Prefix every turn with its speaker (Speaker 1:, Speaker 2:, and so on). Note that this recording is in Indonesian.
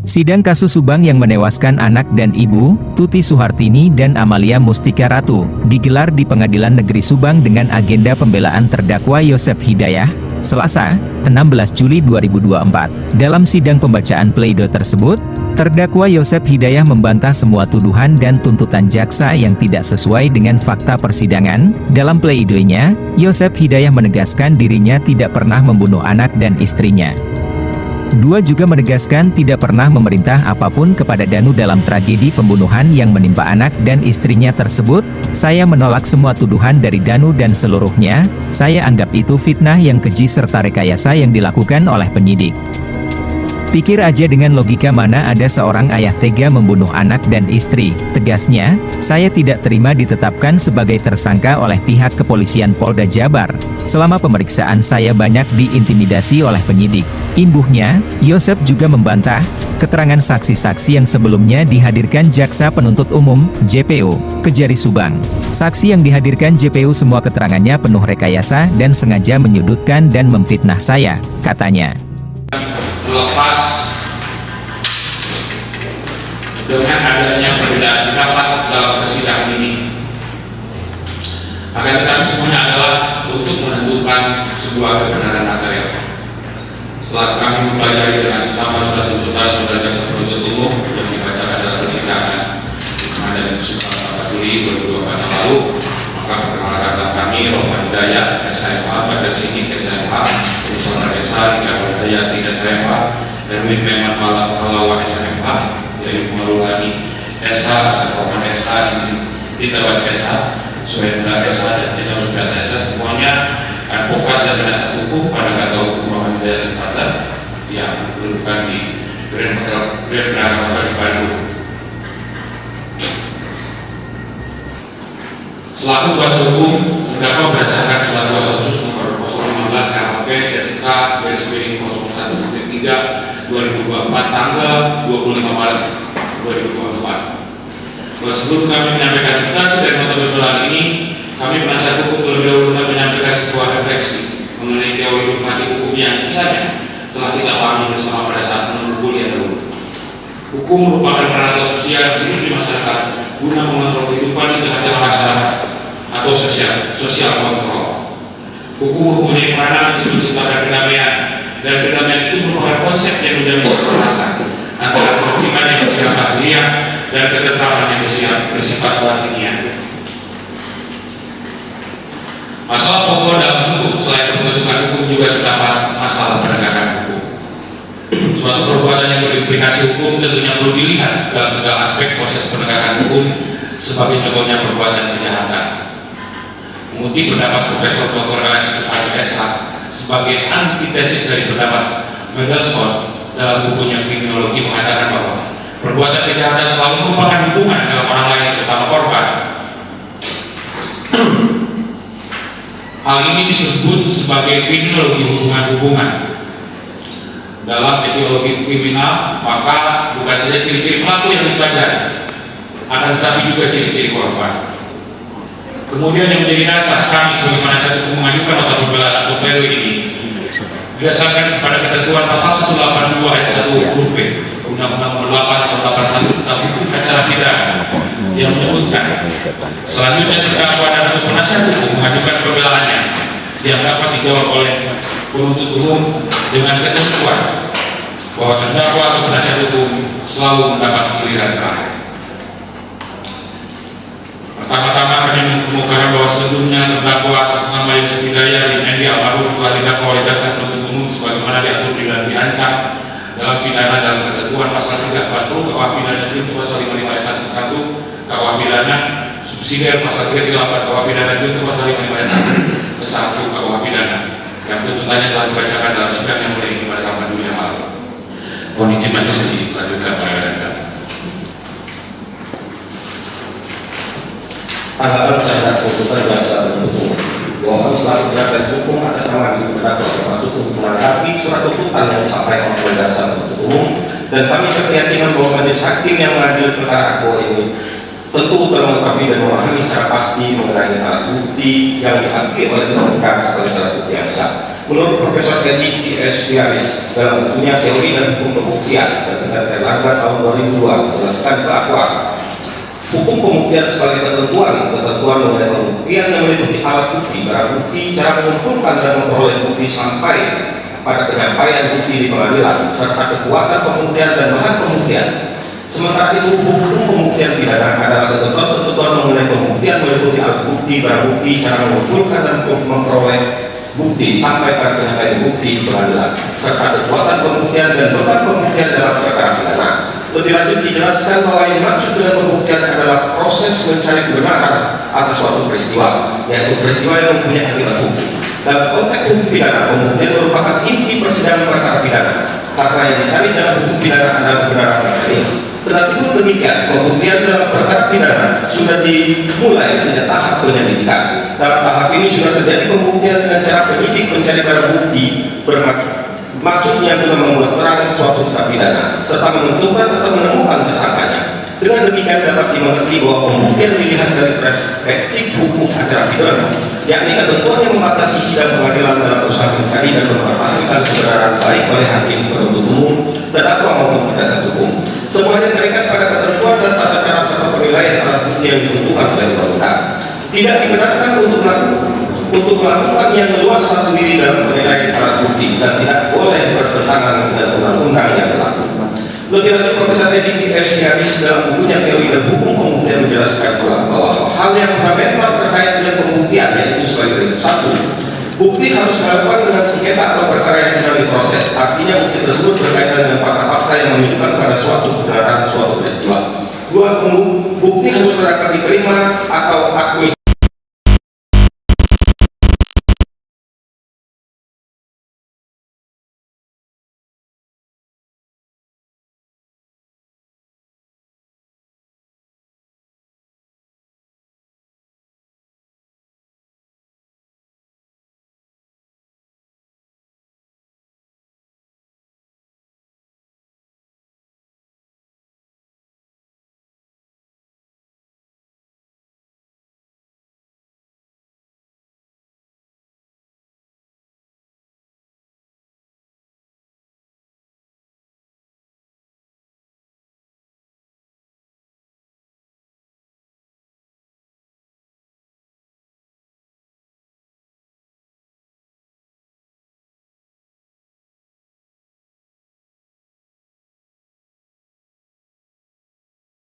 Speaker 1: Sidang kasus Subang yang menewaskan anak dan ibu, Tuti Suhartini dan Amalia Mustika Ratu, digelar di Pengadilan Negeri Subang dengan agenda pembelaan terdakwa Yosep Hidayah, Selasa, 16 Juli 2024. Dalam sidang pembacaan pleido tersebut, terdakwa Yosep Hidayah membantah semua tuduhan dan tuntutan jaksa yang tidak sesuai dengan fakta persidangan. Dalam pleidoinya, Yosep Hidayah menegaskan dirinya tidak pernah membunuh anak dan istrinya. Dua juga menegaskan tidak pernah memerintah apapun kepada Danu dalam tragedi pembunuhan yang menimpa anak dan istrinya tersebut. Saya menolak semua tuduhan dari Danu dan seluruhnya. Saya anggap itu fitnah yang keji serta rekayasa yang dilakukan oleh penyidik. Pikir aja dengan logika mana ada seorang ayah tega membunuh anak dan istri, tegasnya. Saya tidak terima ditetapkan sebagai tersangka oleh pihak kepolisian Polda Jabar. Selama pemeriksaan saya banyak diintimidasi oleh penyidik. Imbuhnya, Yosep juga membantah keterangan saksi-saksi yang sebelumnya dihadirkan Jaksa Penuntut Umum, JPU, Kejari Subang. Saksi yang dihadirkan JPU semua keterangannya penuh rekayasa dan sengaja menyudutkan dan memfitnah saya, katanya.
Speaker 2: Melepas dengan adanya perbedaan pendapat dalam persidangan ini, akan tetapi semuanya adalah untuk menentukan sebuah kebenaran material. Setelah kami mempelajari dengan sesama surat tuntutan saudara jaksa penuntut umum yang dibacakan dalam persidangan pada 4 Juli 2024 yang lalu, maka perkenalkanlah kami Rohman Hidayat, SHMH, Bajar Sidik, SHMH, ini saudara Esa, Rijal Hidayat, SHMH, Erwin Meman Halawa, SHMH, Yaitu Marulani, SH, Asep Rohman SH, Indrawat SH, Suhendra SH, dan Jenderal Subyata SH, semuanya advokat dan penasihat hukum pada kata hukum Rohman Hidayat dan Fadlan yang berdudukan di Grand Hotel di Bandung. Selaku kuasa hukum, terdakwa berdasarkan surat kuasa khusus nomor 015 KHP SK garis-miring 01-3 2024 tanggal 25 Maret 2024. Sebelum kami menyampaikan substansi dari nota pembelaan ini, kami penasihat hukum terlebih dahulu menyampaikan sebuah refleksi mengenai teori dogmatik hukum yang kiranya telah kita pahami bersama pada saat menuntut kuliah dahulu. Hukum merupakan peralatan sosial hidup di masyarakat guna mengontrol kehidupan di tengah-tengah masyarakat atau sosial kontrol. Hukum mempunyai peranan untuk menciptakan kedamaian, dan kedamaian itu merupakan konsep yang menjamin keselarasan antara kehakiman yang bersifat lahiriah dan ketentraman yang bersifat batiniah. Masalah pokok dalam hukum selain pembentukan hukum juga terdapat masalah penegakan hukum. Suatu perbuatan yang berimplikasi hukum tentunya perlu dilihat dalam segala aspek proses penegakan hukum, sebagai contohnya perbuatan kejahatan. Mengutip pendapat Profesor Dr. LS Susani SH sebagai antitesis dari pendapat Mendelssohn dalam bukunya Kriminologi mengatakan bahwa perbuatan kejahatan selalu merupakan hubungan dengan orang lain, terutama korban. Hal ini disebut sebagai kriminologi hubungan-hubungan. Dalam etiologi kriminal, maka bukan saja ciri-ciri pelaku yang dipelajari, akan tetapi juga ciri-ciri korban. Kemudian yang menjadi dasar kami sebagai penasihat hukum mengajukan nota pembelaan atau pledoi ini berdasarkan kepada ketentuan pasal 182 ayat 1 huruf B Undang-Undang Nomor 8 Tahun 81 tentang hukum acara pidana yang menyebutkan selanjutnya terdakwa dan atau penasihat hukum mengajukan pembelaannya yang dapat dijawab oleh penuntut umum dengan ketentuan bahwa terdakwa atau penasihat hukum selalu mendapat giliran terakhir. Pertama-tama kami mengemukakan bahwa sebelumnya terdakwa atas nama Yosep Hidayah bin Endi almarhum telah didakwa oleh jaksa penuntut umum sebagaimana diatur dan diancam dalam pidana dalam ketentuan pasal 340 KUH pidana junto pasal 55 ayat 1 KUH pidana subsidiar pasal 338 KUH pidana junto pasal 55 ayat 1 ke 1 KUH pidana yang tuntutannya telah dibacakan dalam sidang yang mulai pada tanggal 2 yang lalu. Mohon izin majelis dilanjutkan pada Anda.
Speaker 3: Tanggapan terhadap tuntutan jaksa penuntut umum. Mohon selaku penasihat hukum atas nama terdakwa termasuk untuk melengkapi surat tuntutan yang disampaikan oleh jaksa penuntut umum, dan kami berkeyakinan bahwa majelis hakim yang mengadili perkara akuo ini tentu telah mengetahui dan memahami secara pasti mengenai alat bukti yang diakui oleh undang-undang sebagai alat bukti yang sah. Menurut Profesor Edi C.S. Fiaris dalam bukunya Teori dan Hukum Pembuktian terbit Erlangga tahun 2002 menjelaskan bahwa hukum pembuktian sebagai ketentuan mengenai pembuktian yang meliputi alat bukti, barang bukti, cara mengumpulkan dan memperoleh bukti sampai pada penyampaian bukti di pengadilan, serta kekuatan pembuktian dan bahan pembuktian. Sementara itu, hukum pembuktian pidana adalah ketentuan mengenai pembuktian meliputi alat bukti, barang bukti, cara mengumpulkan dan memperoleh bukti sampai pada penyampaian bukti di pengadilan, serta kekuatan pembuktian dan beban pembuktian dalam perkara pidana. Lebih lanjut dijelaskan bahwa yang dimaksud dengan pembuktian adalah proses mencari kebenaran atas suatu peristiwa, yaitu peristiwa yang mempunyai akibat hukum. Dalam konteks hukum pidana, pembuktian merupakan inti persidangan perkara pidana, karena yang dicari dalam hukum pidana adalah kebenaran perkara ini. Tetapi pun demikian, pembuktian dalam perkara pidana sudah dimulai sejak tahap penyelidikan. Dalam tahap ini sudah terjadi pembuktian dengan cara penyidik mencari barang bukti maksudnya guna membuat terang suatu tindak pidana serta menentukan atau menemukan tersangkanya. Dengan demikian dapat dimengerti bahwa pembuktian dilihat dari perspektif hukum acara pidana, yakni ketentuan yang membatasi sidang pengadilan dalam usaha mencari dan mempertahankan kebenaran baik oleh hakim, penuntut umum, terdakwa maupun penasihat hukum. Semuanya terikat pada ketentuan dan tata cara serta penilaian alat bukti yang ditentukan oleh undang-undang. Tidak dibenarkan untuk melakukan yang leluasa sendiri dalam penilaian alat bukti dan tidak boleh bertentangan dengan undang-undang yang berlaku. Lebih lanjut, Profesor Edi C.S. Fiaris dalam bukunya Teori dan Hukum Pembuktian menjelaskan pula bahwa hal yang fundamental terkait dengan pembuktian yaitu sebagai berikut: 1. Bukti harus dilakukan dengan sengketa atau perkara yang sedang diproses. Artinya bukti tersebut berkaitan dengan fakta-fakta